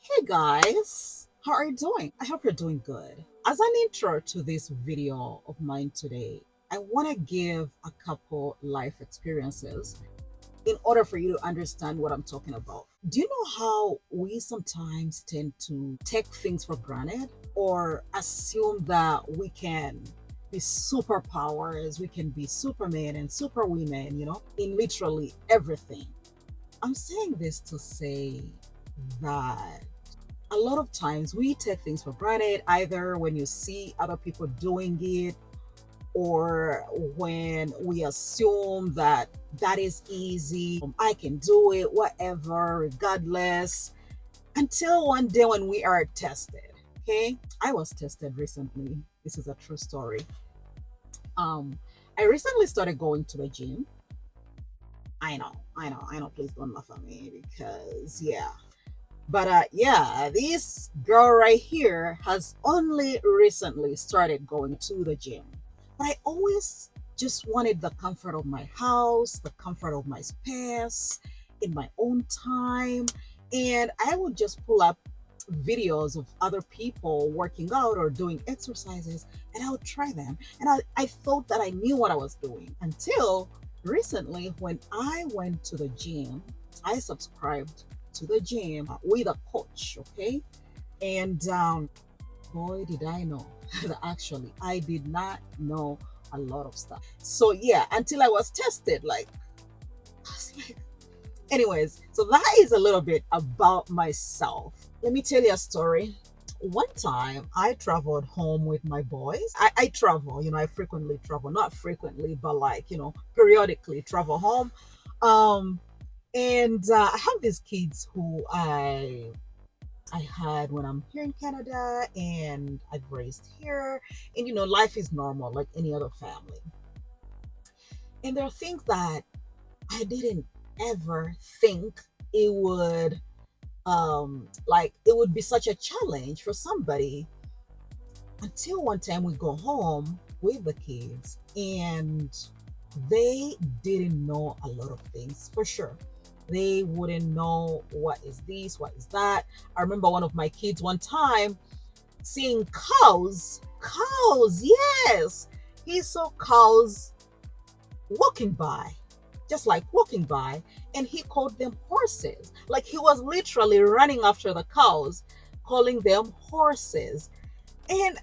Hey guys, how are you doing? I hope you're doing good. As an intro to this video of mine today, I want to give a couple life experiences in order for you to understand what I'm talking about. Do you know how we sometimes tend to take things for granted or assume that we can be superpowers, we can be supermen and superwomen, in literally everything? I'm saying this to say that a lot of times we take things for granted, either when you see other people doing it or when we assume that that is easy, I can do it, whatever, regardless, until one day when we are tested. Okay, I was tested recently. This is a true story. um I recently started going to the gym. I know, please don't laugh at me, because yeah. But yeah, this girl right here has only recently started going to the gym. But I always just wanted the comfort of my house, the comfort of my space, in my own time. And I would just pull up videos of other people working out or doing exercises, and I would try them. And I thought that I knew what I was doing until recently when I went to the gym. I subscribed to the gym with a coach, okay? And boy, did I know that actually I did not know a lot of stuff. So yeah, until I was tested, like, I was like, anyways, so that is a little bit about myself. Let me tell you a story. One time I traveled home with my boys. I travel, I frequently travel, not frequently, but like, periodically travel home. Um, and I have these kids who I had when I'm here in Canada, and I've raised here, and life is normal like any other family. And there are things that I didn't ever think it would like it would be such a challenge for somebody, until one time we go home with the kids and they didn't know a lot of things for sure. They wouldn't know what is this, what is that. I remember one of my kids one time seeing cows, yes. He saw cows walking by, just like walking by, and he called them horses. Like he was literally running after the cows, calling them horses. And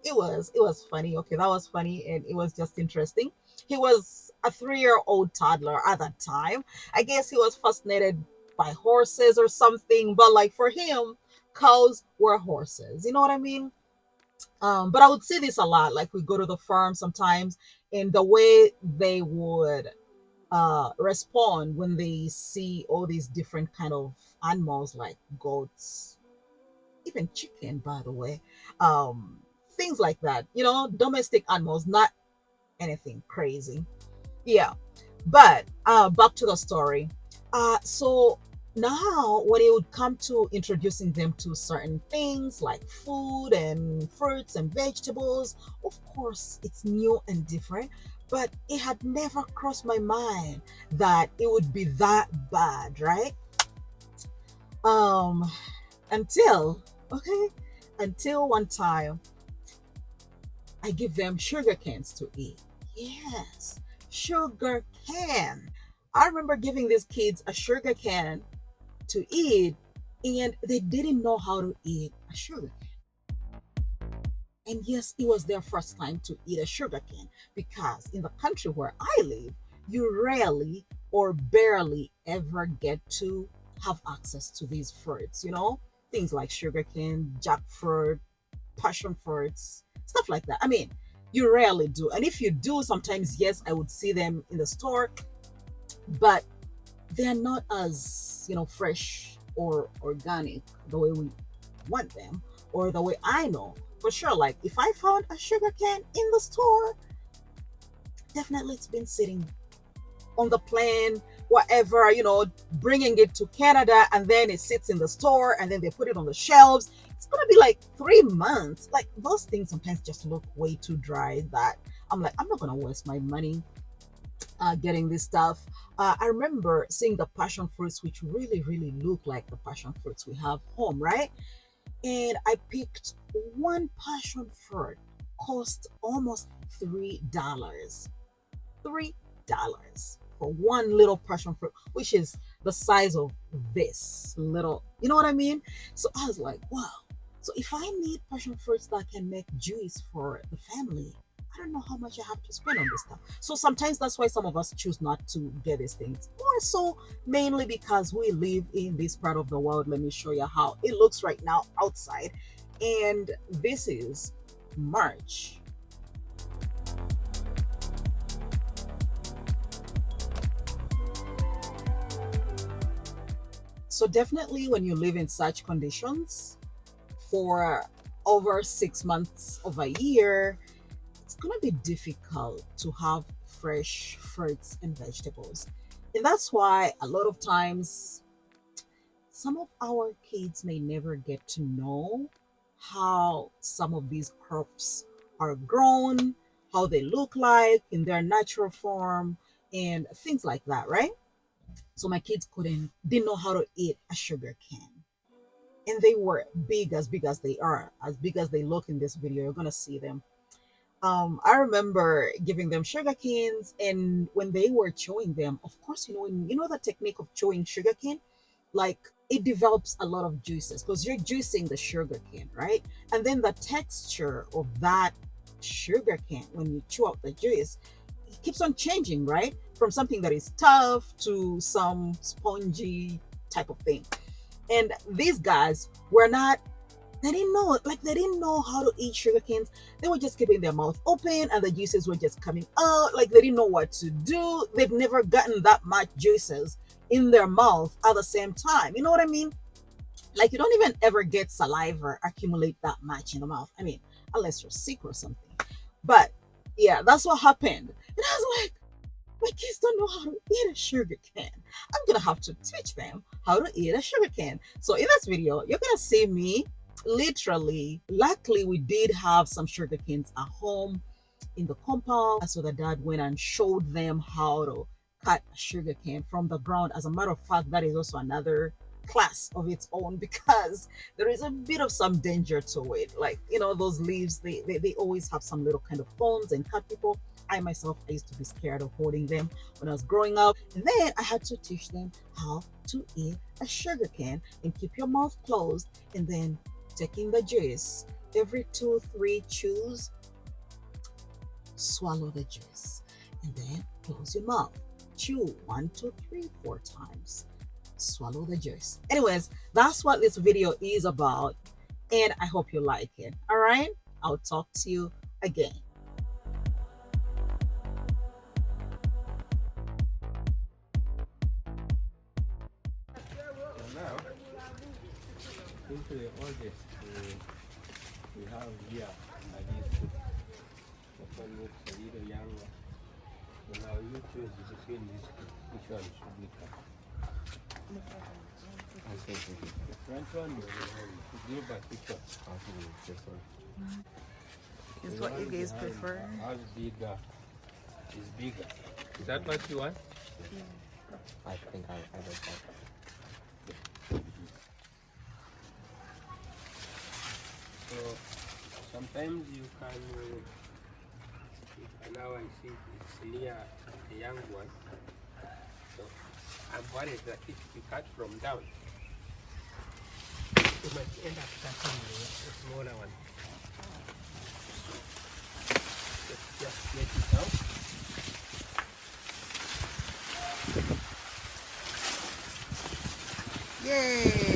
it was funny. Okay, that was funny, and it was just interesting. He was a 3-year-old toddler at that time. I guess he was fascinated by horses or something, but like for him, cows were horses. You know what I mean? But I would see this a lot. Like we go to the farm sometimes, and the way they would respond when they see all these different kind of animals, like goats, even chicken, by the way, things like that. Domestic animals, not anything crazy. Yeah, but back to the story. So now, when it would come to introducing them to certain things like food and fruits and vegetables, of course, it's new and different. But it had never crossed my mind that it would be that bad, right? Um, until okay, until one time I give them sugar cans to eat. Yes, sugar can. I remember giving these kids a sugar can to eat, and they didn't know how to eat a sugar cane. And yes, it was their first time to eat a sugar cane, because in the country where I live, you rarely or barely ever get to have access to these fruits, things like sugar cane, jackfruit, passion fruits, stuff like that. I mean, you rarely do. And if you do, sometimes, yes, I would see them in the store, but they're not as, fresh or organic the way we want them, or the way I know for sure. Like if I found a sugar cane in the store, definitely it's been sitting on the plane, whatever, bringing it to Canada, and then it sits in the store, and then they put it on the shelves. It's gonna be like 3 months. Like those things sometimes just look way too dry that I'm like, I'm not gonna waste my money getting this stuff. I remember seeing the passion fruits, which really, really look like the passion fruits we have home, right? And I picked one passion fruit, cost almost $3. $3 for one little passion fruit, which is the size of this little, you know what I mean? So I was like, wow. So if I need passion fruits that can make juice for the family, I don't know how much I have to spend on this stuff. So sometimes that's why some of us choose not to get these things. More so, mainly because we live in this part of the world. Let me show you how it looks right now outside. And this is March. So definitely when you live in such conditions for over 6 months of a year, it's going to be difficult to have fresh fruits and vegetables. And that's why a lot of times some of our kids may never get to know how some of these crops are grown, how they look like in their natural form, and things like that, right? So my kids didn't know how to eat a sugar cane. And they were big as they are, as big as they look in this video. You're gonna see them. I remember giving them sugar canes, and when they were chewing them, of course, you know the technique of chewing sugar cane, like it develops a lot of juices because you're juicing the sugar cane, right? And then the texture of that sugar cane when you chew out the juice, it keeps on changing, right? From something that is tough to some spongy type of thing. And these guys were not, they didn't know, like they didn't know how to eat sugar canes. They were just keeping their mouth open and the juices were just coming out. Like they didn't know what to do. They've never gotten that much juices in their mouth at the same time. You know what I mean? Like you don't even ever get saliva accumulate that much in the mouth. I mean, unless you're sick or something. But yeah, that's what happened. And I was like, my kids don't know how to eat a sugar cane. I'm gonna have to teach them how to eat a sugar cane. So in this video, you're gonna see me literally. Luckily, we did have some sugar canes at home in the compound. So the dad went and showed them how to cut a sugar cane from the ground. As a matter of fact, that is also another class of its own because there is a bit of some danger to it. Like, those leaves, they always have some little kind of thorns and cut people. I myself, I used to be scared of holding them when I was growing up. And then I had to teach them how to eat a sugar cane and keep your mouth closed and then taking the juice. Every 2-3 chews, swallow the juice and then close your mouth. Chew 1, 2, 3, 4 times. Swallow the juice. Anyways, that's what this video is about. And I hope you like it. All right. I'll talk to you again. Into the oldest we have here are these two. The one looks a little younger. So now you choose between these two. Which one should we cut? The front one or the blue back? Which one? This one. Is what you guys prefer? How's bigger? Is bigger. Is that what you want? I think I like that. So sometimes you can, now I see it's near the young one. So I'm worried that if you cut from down, you might end up cutting the smaller one. Just get it out. Yay!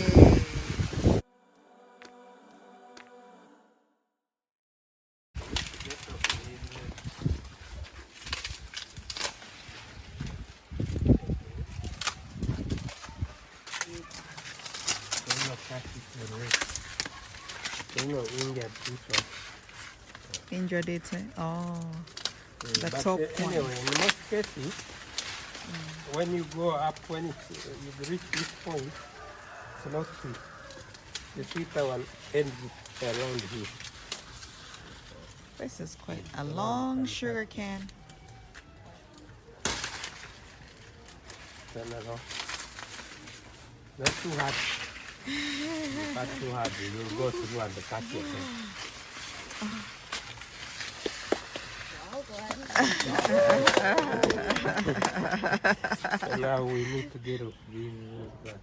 Injured it. Oh, the top one. Anyway, in most cases, when you go up, when you reach this point, it's not sweet. The sweeter one ends around here. This is quite a long sugar cane. turn around. Not too hard. If cut too hard, you will go through and cut yourself. So now we need to get off this.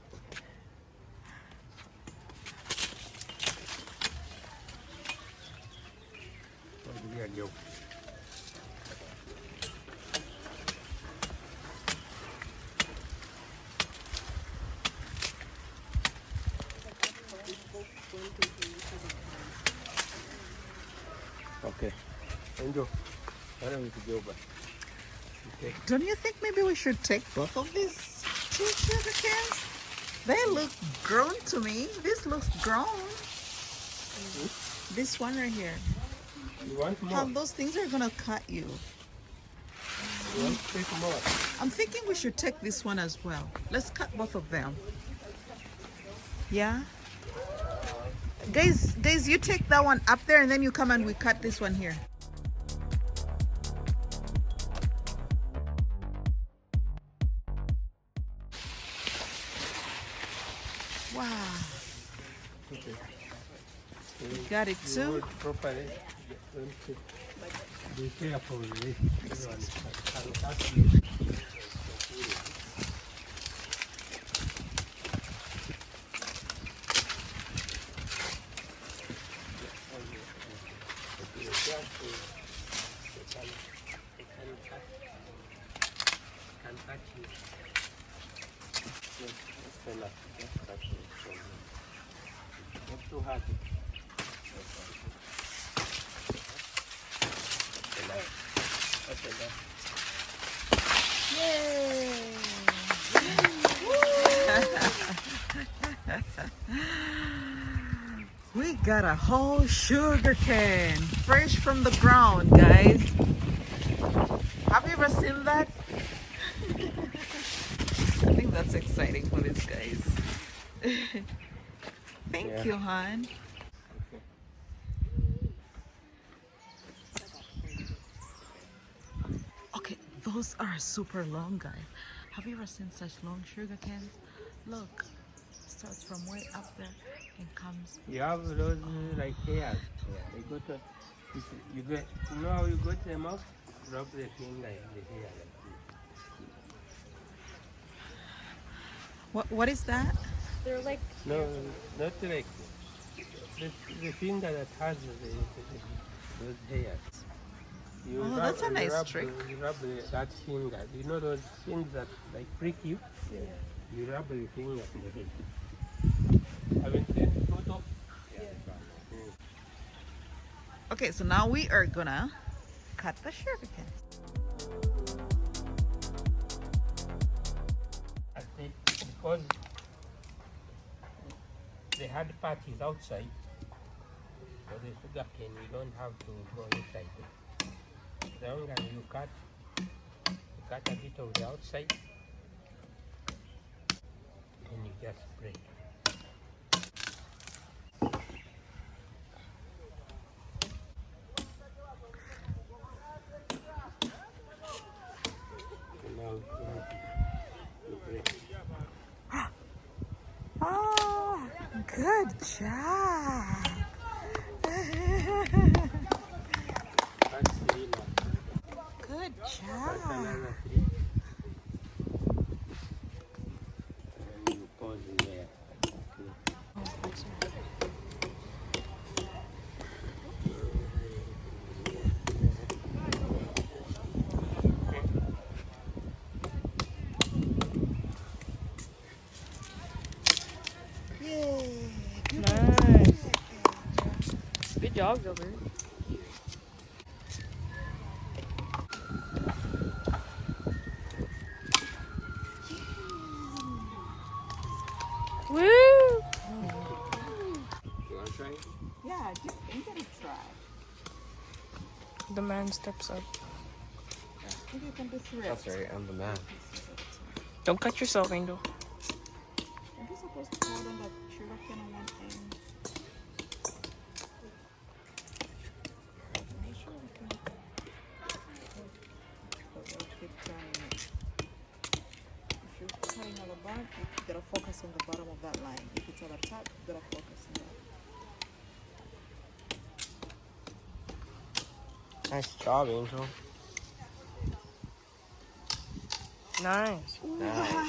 Go. Okay. Angel, why don't we go back? Okay. Don't you think maybe we should take both of these two sugar cans? They look grown to me. This looks grown. This one right here. You want more? How those things are gonna cut you. You want to take more? I'm thinking we should take this one as well. Let's cut both of them. Yeah? Guys, you take that one up there and then you come and we cut this one here. Wow. Okay. You got it You too? hold properly. Don't be careful with it. Everyone can cut you. Not too hard. We got a whole sugar cane, fresh from the ground, guys. Have you ever seen that? I think that's exciting for these guys. Thank you, hon. Okay, those are super long, guys. Have you ever seen such long sugar canes? Look, starts from way up there and comes. You have those like hairs. You go to, you get, you know how you go to them up? Rub the finger in the hair like What is that? They're like this. No, not like the finger that has those hairs. You Oh, that's a nice rub, trick. You rub that finger. You know those things that like prick you? yeah. You rub the finger in the head. Haven't seen the photo? Yeah. Okay, so now we are gonna cut the sugar cane. I think because the hard part is outside, for the sugar cane you don't have to go inside it. The longer you cut a bit of the outside, and you just spray. Now you break. Oh, good job. That's three now. Good That's job. another three. And you pause in there. Yay. Nice. Good job, Gilbert. Woo! You want to try it? Yeah, just give it a try. The man steps up. Maybe you can do three. That's right, I'm the man. Don't cut yourself, Angel. Are you supposed to hold on that sugar cane on one end? Make sure we can. But we'll keep turning it. You should want, you gotta focus on the bottom of that line. If it's at the top, you gotta focus on that. Nice job, Angel. Nice. Nice.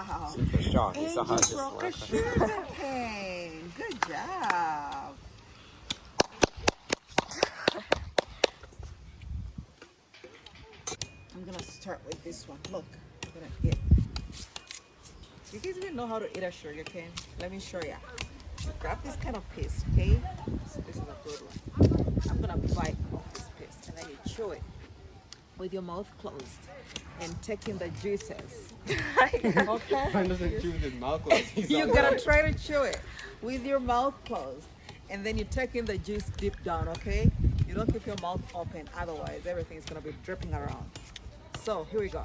Wow. Super strong. You saw how And it you just broke a worked. sugar cane. Good job. I'm gonna start with this one. Look, I'm gonna eat. You guys even know how to eat a sugar cane? Let me show you. Grab this kind of piece, okay? So this is a good one. I'm gonna bite off this piece and then you chew it with your mouth closed and take in the juices. Okay? Mine doesn't chew with his mouth closed. You gotta try to chew it with your mouth closed, and then you take in the juice deep down, okay? You don't keep your mouth open, otherwise everything is gonna be dripping around. So here we go.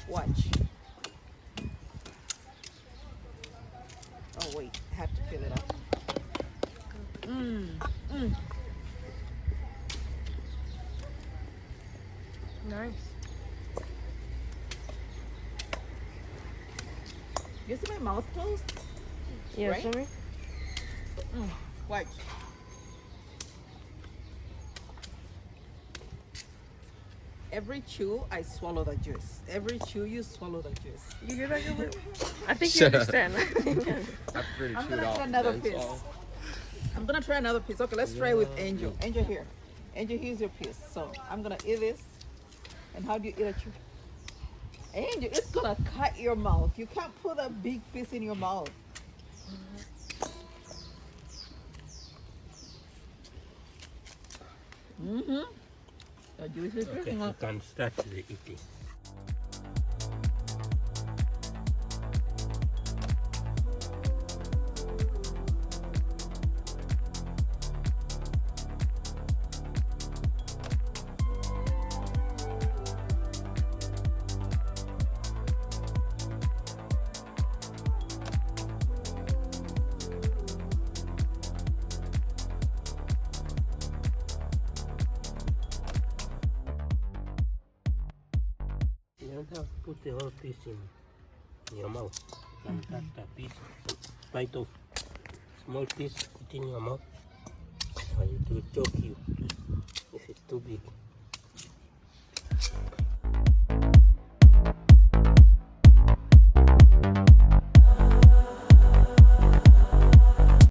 Watch. Oh wait, I have to fill it up. Nice. You see my mouth closed? Yeah, Right? show me. Watch. Every chew, I swallow the juice. Every chew, you swallow the juice. You hear that, Gilbert? I think you Shut up. understand. After it I'm chewed gonna off, try another then piece. swallow. I'm gonna try another piece. Okay, let's try with Angel. Angel here. Angel, here's your piece. So I'm gonna eat this. And how do you eat a chew? Angel, it's gonna cut your mouth. You can't put a big piece in your mouth. Mm-hmm. The juice is Okay, dripping you out. can start the eating. You don't have to put the whole piece in your mouth. You can cut that piece, bite off small piece, put in your mouth, and it will choke you.